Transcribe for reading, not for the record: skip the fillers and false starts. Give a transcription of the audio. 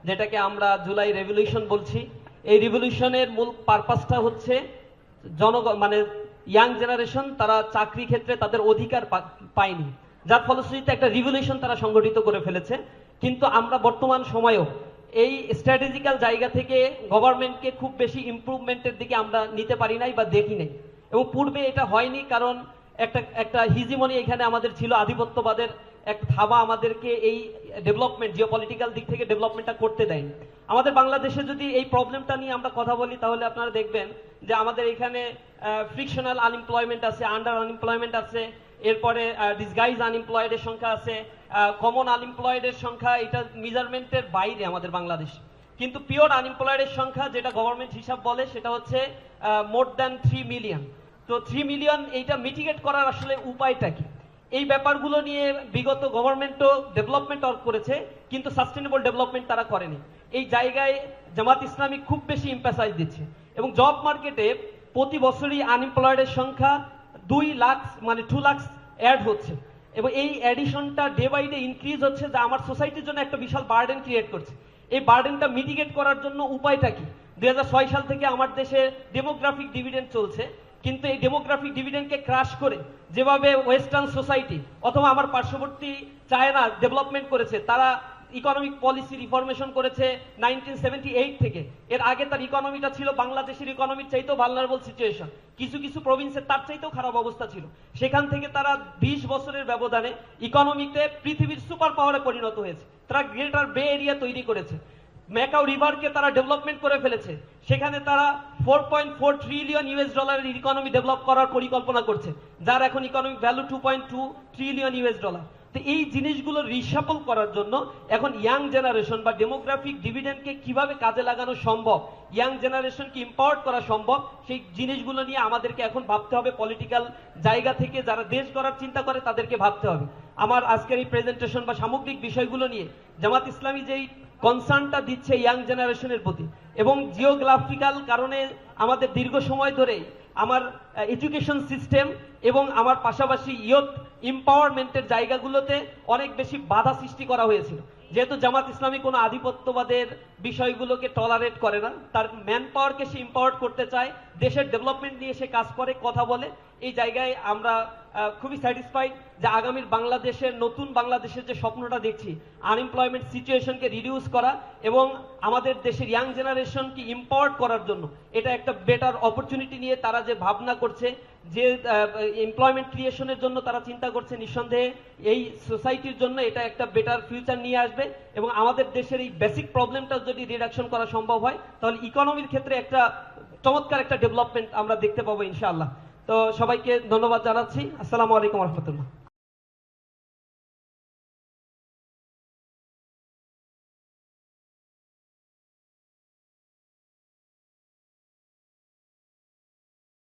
যেটাকে আমরা জুলাই রেভলিউশন বলছি। এই রিভলিউশনের মূল পারপাসটা হচ্ছে জনগণ মানে ইয়াং জেনারেশন তারা চাকরি ক্ষেত্রে তাদের অধিকার পায়নি, যার ফলশ্রুতিতে একটা রিভলিউশন তারা সংগঠিত করে ফেলেছে। কিন্তু আমরা বর্তমান সময়েও এই স্ট্র্যাটেজিক্যাল জায়গা থেকে গভর্নমেন্টকে খুব বেশি ইমপ্রুভমেন্টের দিকে আমরা নিতে পারি নাই বা দেখি নাই, এবং পূর্বে এটা হয়নি কারণ একটা হিজিমনি এখানে আমাদের ছিল, আধিপত্যবাদের এক থাবা আমাদেরকে এই ডেভেলপমেন্ট জিওপলিটিক্যাল দিক থেকে ডেভেলপমেন্টটা করতে দেয়নি। আমাদের বাংলাদেশে যদি এই প্রবলেমটা নিয়ে আমরা কথা বলি তাহলে আপনারা দেখবেন যে আমাদের এখানে ফ্রিকশনাল আনএমপ্লয়মেন্ট আছে, আন্ডার আনএমপ্লয়মেন্ট আছে, এরপরে ডিসগাইজ আনএমপ্লয়েডের সংখ্যা আছে, কমন আনএমপ্লয়েডের সংখ্যা, এটা মেজারমেন্টের বাইরে আমাদের বাংলাদেশ। কিন্তু পিওর আনএমপ্লয়েডের সংখ্যা যেটা গভর্নমেন্ট হিসাব বলে সেটা হচ্ছে মোর দ্যান 3 মিলিয়ন। তো 3 মিলিয়ন এইটা মিটিগেট করার আসলে উপায়টা কি? এই ব্যাপারগুলো নিয়ে বিগত গভর্নমেন্টও ডেভেলপমেন্ট ওয়ার্ক করেছে, কিন্তু সাস্টেনেবল ডেভেলপমেন্ট তারা করেনি। এই জায়গায় জামাত ইসলামী খুব বেশি এমফাসাইজ দিচ্ছে, এবং জব মার্কেটে প্রতি বছরই আনএমপ্লয়েডের সংখ্যা 2 লাখ মানে 2 লাখ অ্যাড হচ্ছে, এবং এই অ্যাডিশনটা ডে বাই ডে ইনক্রিজ হচ্ছে, যা আমার সোসাইটির জন্য একটা বিশাল বার্ডেন ক্রিয়েট করছে। এই বার্ডেনটা মিটিগেট করার জন্য উপায়টা কি? 2006 সাল থেকে আমার দেশে ডেমোগ্রাফিক ডিভিডেন্ড চলছে, কিন্তু এই ডেমোগ্রাফিক ডিভিডেন্ডকে ক্রাশ করে যেভাবে ওয়েস্টার্ন সোসাইটি অথবা আমার পার্শ্ববর্তী চায়না ডেভেলপমেন্ট করেছে, তারা ইকোনমিক পলিসি রিফরমেশন করেছে 1978 থেকে। এর আগে তার ইকোনমিটা ছিল বাংলাদেশের ইকোনমির চাইতেও ভালনারেবল সিচুয়েশন, কিছু কিছু প্রভিন্সের তার চাইতেও খারাপ অবস্থা ছিল। সেখান থেকে তারা 20 বছরের ব্যবধানে ইকোনমিতে পৃথিবীর সুপার পাওয়ারে পরিণত হয়েছে। তারা গ্রেটার বে এরিয়া তৈরি করেছে, ম্যাকাও রিভারকে তারা ডেভেলপমেন্ট করে ফেলেছে, সেখানে তারা 4.4 ট্রিলিয়ন ইউএস ডলারের ইকোনমি ডেভেলপ করার পরিকল্পনা করছে, যার এখন economic value 2.2 trillion US dollar. তো এই জিনিসগুলো রিসাফল করার জন্য এখন ইয়াং জেনারেশন বা ডেমোগ্রাফিক ডিভিডেন্ডকে কিভাবে কাজে লাগানো সম্ভব, ইয়াং জেনারেশনকে ইম্পাওয়ার করা সম্ভব, সেই জিনিসগুলো নিয়ে আমাদেরকে এখন ভাবতে হবে। পলিটিক্যাল জায়গা থেকে যারা দেশ গড়ার চিন্তা করে তাদেরকে ভাবতে হবে। আমার আজকের এই প্রেজেন্টেশন বা সামগ্রিক বিষয়গুলো নিয়ে জামাত ইসলামী যেই কনসার্নটা দিচ্ছে ইয়াং জেনারেশনের প্রতি, এবং জিওগ্রাফিক্যাল কারণে আমাদের দীর্ঘ সময় ধরে আমার এডুকেশন সিস্টেম এবং আমার পাশাপাশি ইয়ুথ এম্পাওয়ারমেন্টের জায়গাগুলোতে অনেক বেশি বাধা সৃষ্টি করা হয়েছিল। যেহেতু জামাত ইসলামী কোনো আধিপত্যবাদের বিষয়গুলোকে টলারেট করে না, তার ম্যান পাওয়ারকে সে এম্পাওয়ার করতে চায়, দেশের ডেভেলপমেন্ট নিয়ে সে কাজ করে, কথা বলে। এই জায়গায় আমরা খুবই স্যাটিসফাইড যে আগামীর বাংলাদেশের নতুন বাংলাদেশের যে স্বপ্নটা দেখছি, আনএমপ্লয়মেন্ট সিচুয়েশনকে রিডিউস করা এবং আমাদের দেশের ইয়াং জেনারেশনকে এম্পাওয়ার করার জন্য এটা একটা বেটার অপরচুনিটি নিয়ে তারা যে ভাবনা করছে, যে এমপ্লয়মেন্ট ক্রিয়েশনের জন্য তারা চিন্তা করছে, নিঃসন্দেহে এই সোসাইটির জন্য এটা একটা বেটার ফিউচার নিয়ে আসবে। এবং আমাদের দেশের এই বেসিক প্রবলেমটা যদি রিডাকশন করা সম্ভব হয় তাহলে ইকোনমির ক্ষেত্রে একটা চমৎকার একটা ডেভেলপমেন্ট আমরা দেখতে পাবো ইনশাআল্লাহ। তো সবাইকে ধন্যবাদ জানাচ্ছি। আসসালামু আলাইকুম রহমতুল্লাহ।